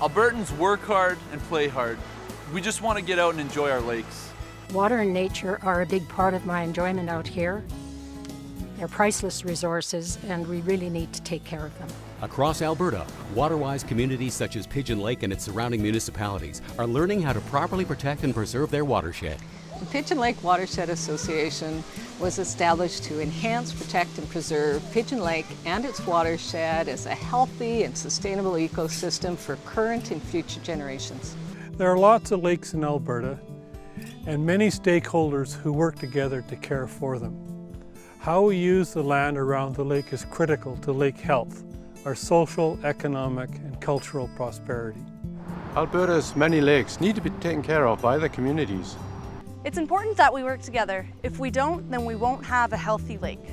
Albertans work hard and play hard. We just want to get out and enjoy our lakes. Water and nature are a big part of my enjoyment out here. They're priceless resources, and we really need to take care of them. Across Alberta, water-wise communities such as Pigeon Lake and its surrounding municipalities are learning how to properly protect and preserve their watershed. The Pigeon Lake Watershed Association was established to enhance, protect, and preserve Pigeon Lake and its watershed as a healthy and sustainable ecosystem for current and future generations. There are lots of lakes in Alberta and many stakeholders who work together to care for them. How we use the land around the lake is critical to lake health, our social, economic, and cultural prosperity. Alberta's many lakes need to be taken care of by the communities. It's important that we work together. If we don't, then we won't have a healthy lake.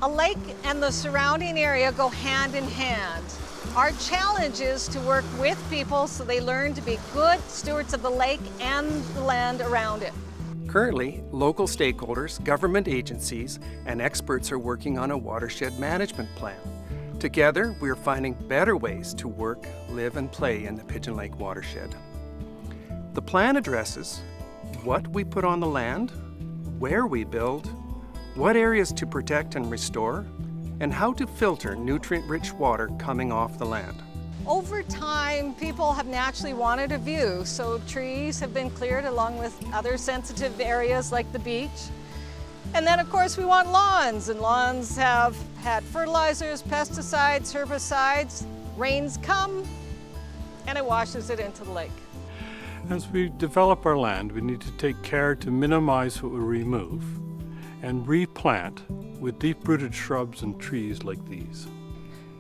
A lake and the surrounding area go hand in hand. Our challenge is to work with people so they learn to be good stewards of the lake and the land around it. Currently, local stakeholders, government agencies, and experts are working on a watershed management plan. Together, we're finding better ways to work, live, and play in the Pigeon Lake watershed. The plan addresses what we put on the land, where we build, what areas to protect and restore, and how to filter nutrient-rich water coming off the land. Over time, people have naturally wanted a view, so trees have been cleared along with other sensitive areas like the beach. And then, of course, we want lawns, and lawns have had fertilizers, pesticides, herbicides. Rains come, and it washes it into the lake. As we develop our land, we need to take care to minimize what we remove and replant with deep-rooted shrubs and trees like these.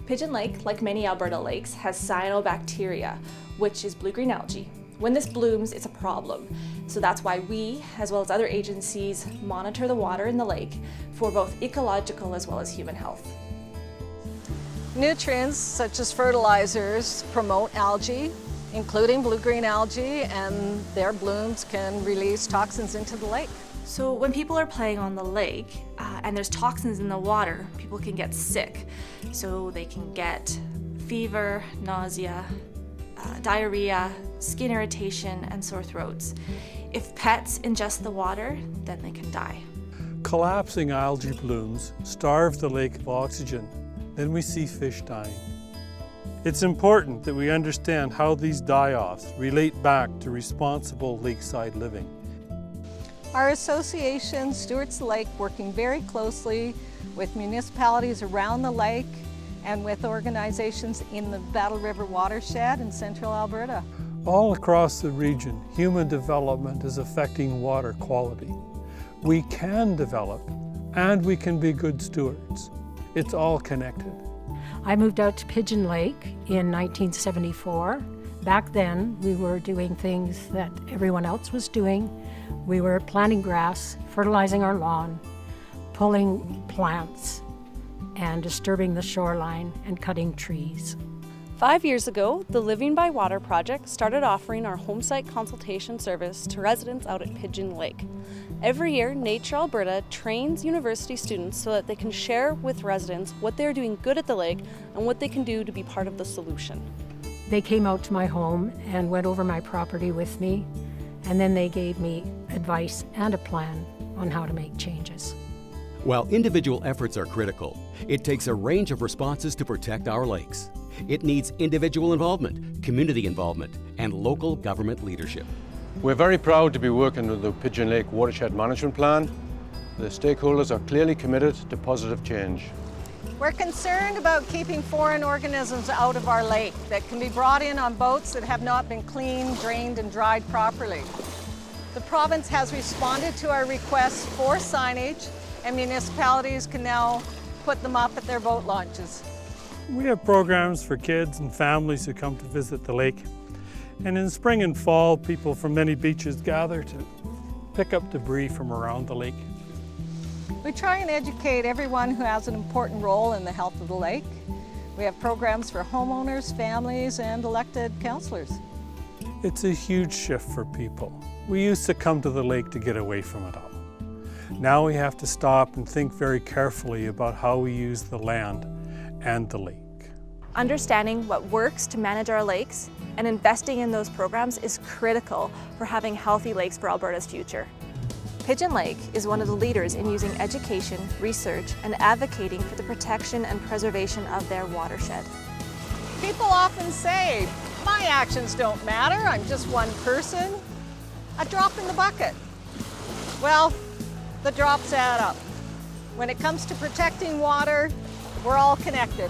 Pigeon Lake, like many Alberta lakes, has cyanobacteria, which is blue-green algae. When this blooms, it's a problem. So that's why we, as well as other agencies, monitor the water in the lake for both ecological as well as human health. Nutrients, such as fertilizers, promote algae, including blue-green algae, and their blooms can release toxins into the lake. So when people are playing on the lake and there's toxins in the water, people can get sick. So they can get fever, nausea, diarrhea, skin irritation, and sore throats. If pets ingest the water, then they can die. Collapsing algae blooms starve the lake of oxygen. Then we see fish dying. It's important that we understand how these die-offs relate back to responsible lakeside living. Our association stewards the lake, working very closely with municipalities around the lake and with organizations in the Battle River watershed in central Alberta. All across the region, human development is affecting water quality. We can develop, and we can be good stewards. It's all connected. I moved out to Pigeon Lake in 1974. Back then, we were doing things that everyone else was doing. We were planting grass, fertilizing our lawn, pulling plants, and disturbing the shoreline and cutting trees. 5 years ago, the Living by Water project started offering our home site consultation service to residents out at Pigeon Lake. Every year, Nature Alberta trains university students so that they can share with residents what they're doing good at the lake and what they can do to be part of the solution. They came out to my home and went over my property with me, and then they gave me advice and a plan on how to make changes. While individual efforts are critical, it takes a range of responses to protect our lakes. It needs individual involvement, community involvement, and local government leadership. We're very proud to be working with the Pigeon Lake Watershed Management Plan. The stakeholders are clearly committed to positive change. We're concerned about keeping foreign organisms out of our lake that can be brought in on boats that have not been cleaned, drained, and dried properly. The province has responded to our requests for signage, and municipalities can now put them up at their boat launches. We have programs for kids and families who come to visit the lake. And in spring and fall, people from many beaches gather to pick up debris from around the lake. We try and educate everyone who has an important role in the health of the lake. We have programs for homeowners, families, and elected councillors. It's a huge shift for people. We used to come to the lake to get away from it all. Now we have to stop and think very carefully about how we use the land and the lake. Understanding what works to manage our lakes and investing in those programs is critical for having healthy lakes for Alberta's future. Pigeon Lake is one of the leaders in using education, research, and advocating for the protection and preservation of their watershed. People often say, my actions don't matter, I'm just one person. A drop in the bucket. Well, the drops add up. When it comes to protecting water, we're all connected.